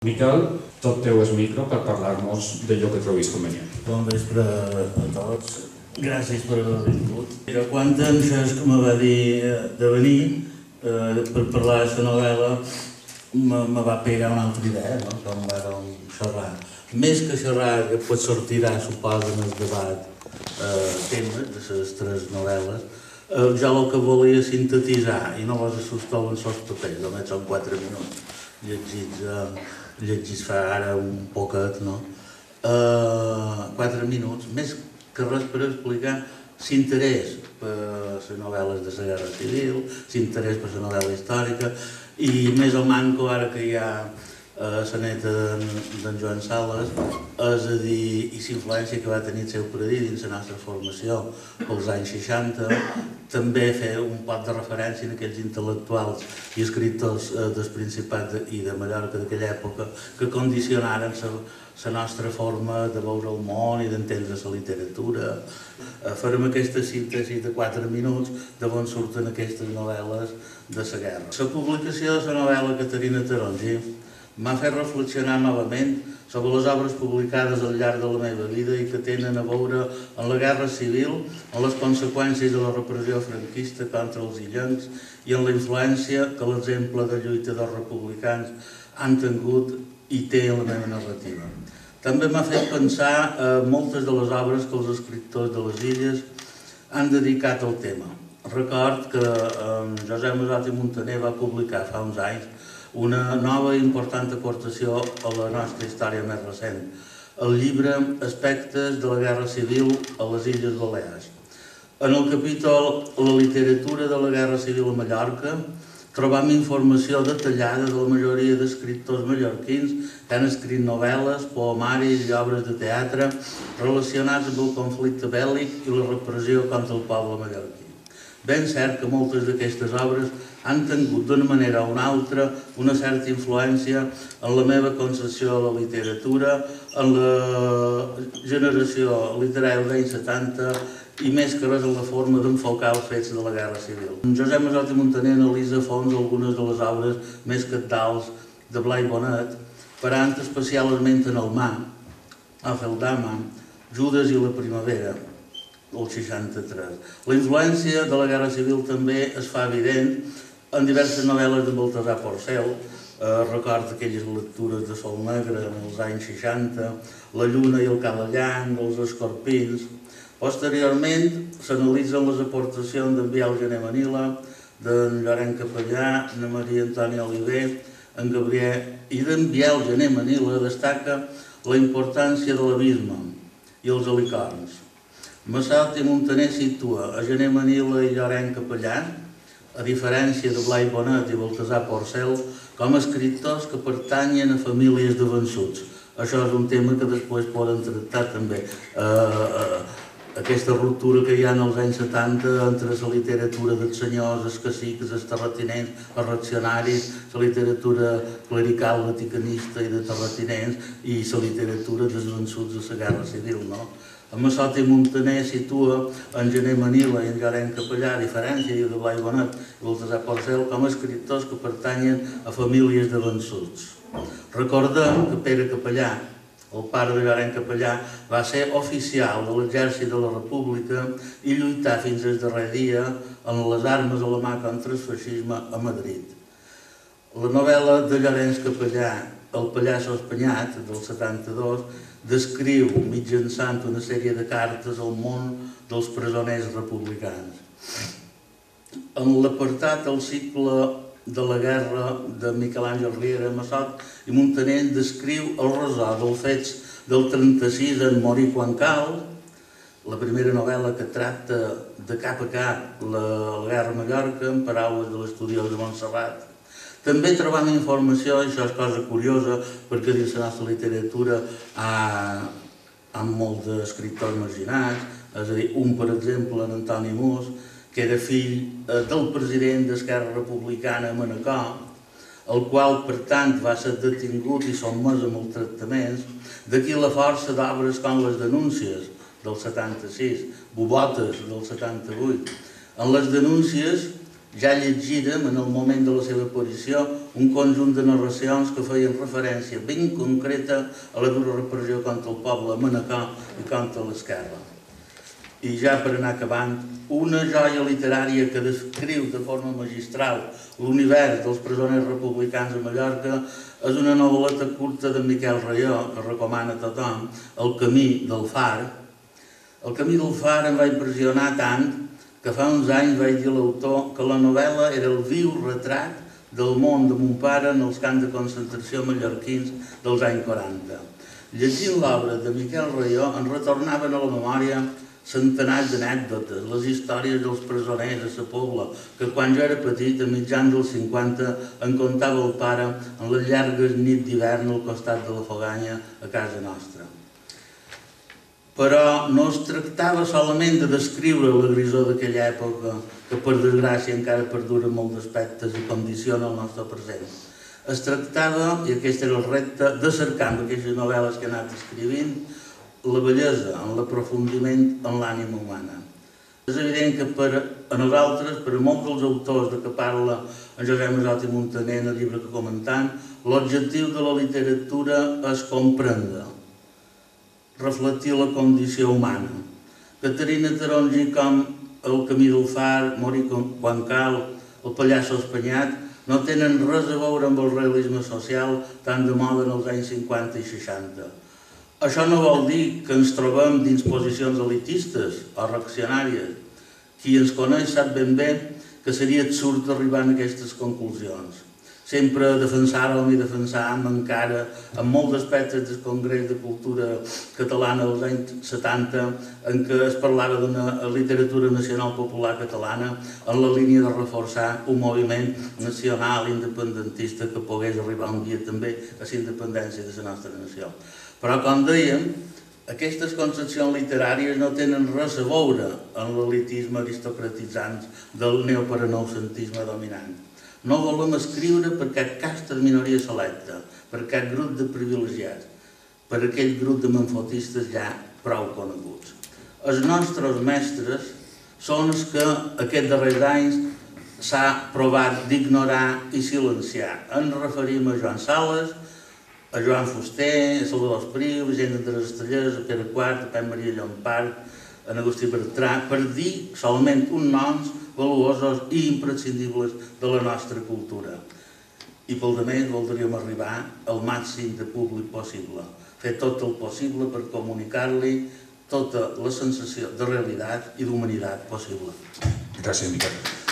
Miquel, tot teu és micro per parlar-nos d'allò que trobis convenient. Bon vespre a tots. Gràcies per haver vingut. Quan en Cesc me va dir de venir per parlar d'aquesta novel·la, me va pegar una altra idea, no? Com vàrem xerrar. Més que xerrar, que pot sortirà, suposo, en el debat temes de les tres novel·les, jo el que volia sintetitzar, i no vos assusteu en els papers, només són 4 minuts, llegits fa ara un poquet, no? 4 minuts, més que res per explicar l'interès per les novel·les de la Guerra Civil, l'interès per la novel·la històrica, i més o manco, ara que hi ha la neta d'en Joan Sales, és a dir, i la influència que va tenir el seu predí dins la nostra formació pels anys 60, també fer un poc de referència en aquells intel·lectuals i escriptors del Principat i de Mallorca d'aquella època que condicionaren la nostra forma de veure el món i d'entendre la literatura. Farem aquesta síntesi de 4 minuts d'on surten aquestes novel·les de la guerra. La publicació de la novel·la Caterina Tarongi m'ha fet reflexionar novament sobre les obres publicades al llarg de la meva vida i que tenen a veure amb la guerra civil, amb les conseqüències de la repressió franquista contra els illencs i amb la influència que l'exemple de lluitadors republicans han tingut i té en la meva narrativa. També m'ha fet pensar moltes de les obres que els escriptors de les illes han dedicat al tema. Record que Josep Masot i Muntaner va publicar fa uns anys una nova i important aportació a la nostra història més recent, el llibre Aspectes de la Guerra Civil a les Illes Balears. En el capítol La literatura de la Guerra Civil a Mallorca trobam informació detallada de la majoria d'escriptors mallorquins que han escrit novel·les, poemaris i obres de teatre relacionats amb el conflicte bèl·lic i la repressió contra el poble mallorquí. Ben cert que moltes d'aquestes obres han tingut d'una manera o una altra una certa influència en la meva concepció de la literatura, en la generació literària dels anys 70 i més que res en la forma d'enfocar els fets de la Guerra Civil. Josep Masot i Muntaner analitza a fons algunes de les obres més cabdals de Blai Bonet, parant especialment en el mar, Afeldama, Judes i la primavera, el 63. La influència de la Guerra Civil també es fa evident en diverses novel·les de Baltasar Porcel. Record aquelles lectures de Sol Negre en els anys 60, La lluna i el calallanc, Els escorpins. Posteriorment s'analitzen les aportacions d'en Biel Gené Manila, d'en Llorenç Capellà, de Maria Antònia Oliver, en Gabriel, i d'en Biel Gené Manila destaca la importància de l'abisme i els alicorns. Masot i Muntaner situa a Gené Manila i Llorenç Capellà, a diferència de Blai Bonet i Baltasar Porcel, com a escriptors que pertanyen a famílies de vençuts. Això és un tema que després poden tractar també. Aquesta ruptura que hi ha en els anys 70 entre la literatura dels senyors, els cacics, els terratinents, els reaccionaris, la literatura clerical, vaticanista i de terratinents i la literatura dels vençuts de la Guerra Civil, no? Masot i Muntaner situa en Gené Manila i en Llorenç Capellà, a diferència de Blai Bonet i Baltasar Porcel, com a escriptors que pertanyen a famílies de vençuts. Recordem que Pere Capellà, el pare de Llorenç Capellà, va ser oficial de l'exèrcit de la República i lluitar fins al darrer dia en les armes a la mà contra el feixisme a Madrid. La novel·la de Llorenç Capellà, El pallasso espanyat, del 72, descriu mitjançant una sèrie de cartes el món dels presoners republicans. En l'apartat El cicle de la guerra de Miquel Àngel Riera, Masot i Muntaner descriu el ressò dels fets del 36 en Morir quan cal, la primera novel·la que tracta de cap a cap la guerra a Mallorca, en paraules de l'estudiós de Montserrat. També trobam informació, i això és cosa curiosa, perquè dins la nostra literatura hi ha molts d'escriptors marginats, és a dir, un, per exemple, en Antoni Mus, que era fill del president d'Esquerra Republicana a Manacor, el qual, per tant, va ser detingut i sotmès a maltractaments. D'aquí la força d'obres com Les denúncies, del 76, Bobotes, del 78. En Les denúncies ja llegírem en el moment de la seva aparició un conjunt de narracions que feien referència ben concreta a la dura repressió contra el poble manacà i contra l'esquerra. I ja per anar acabant, una joia literària que descriu de forma magistral l'univers dels presoners republicans a Mallorca és una novel·leta curta de Miquel Rayó, que recomana a tothom, El camí del far. El camí del far em va impressionar tant que fa uns anys vaig dir a l'autor que la novel·la era el viu retrat del món de mon pare en els camps de concentració mallorquins dels anys 40. Llegint l'obra de Miquel Rayó em retornaven a la memòria centenars d'anècdotes, les històries dels presoners a sa Pobla, que quan jo era petit, a mitjans dels 50, em contava el pare en les llargues nits d'hivern al costat de la foganya a casa nostra. Però no es tractava solament de descriure la grisor d'aquella època, que per desgràcia encara perdura molts aspectes i condiciona el nostre present. Es tractava, i aquest era el repte, de cercar amb aquestes novel·les que he anat escrivint, la bellesa, en l'aprofundiment en l'ànima humana. És evident que a nosaltres, per a molts dels autors de què parla en Josep Masot i Muntaner en el llibre que comentam, l'objectiu de la literatura és comprendre, reflectir la condició humana. Caterina Tarongi, com El camí del far, Morir quan cal, El pallasso espanyat, no tenen res a veure amb el realisme social tan de moda en els anys 50 i 60. Això no vol dir que ens trobem dins posicions elitistes o reaccionàries. Qui ens coneix sap ben bé que seria absurd arribar a aquestes conclusions. Sempre defensàvem i defensàvem encara en molts aspectes del Congrés de Cultura Catalana dels anys 70 en què es parlava d'una literatura nacional popular catalana en la línia de reforçar un moviment nacional independentista que pogués arribar un dia també a la independència de la nostra nació. Però, com dèiem, aquestes concepcions literàries no tenen res a veure amb l'elitisme aristocratitzant del neoparanoucentisme dominant. No volem escriure per cap casta de minoria selecta, per cap grup de privilegiats, per aquell grup de manfotistes ja prou coneguts. Els nostres mestres són els que aquests darrers anys s'ha provat d'ignorar i silenciar. Ens referim a Joan Sales, a Joan Fuster, a Salvador Espriu, a Gent de les Estrellers, a Pere IV, a Pep Maria Llompart, a Agustí Bertran, per dir solament uns noms valuosos i imprescindibles de la nostra cultura. I pel demés voldríem arribar al màxim de públic possible, fer tot el possible per comunicar-li tota la sensació de realitat i d'humanitat possible. Gràcies, Miquel.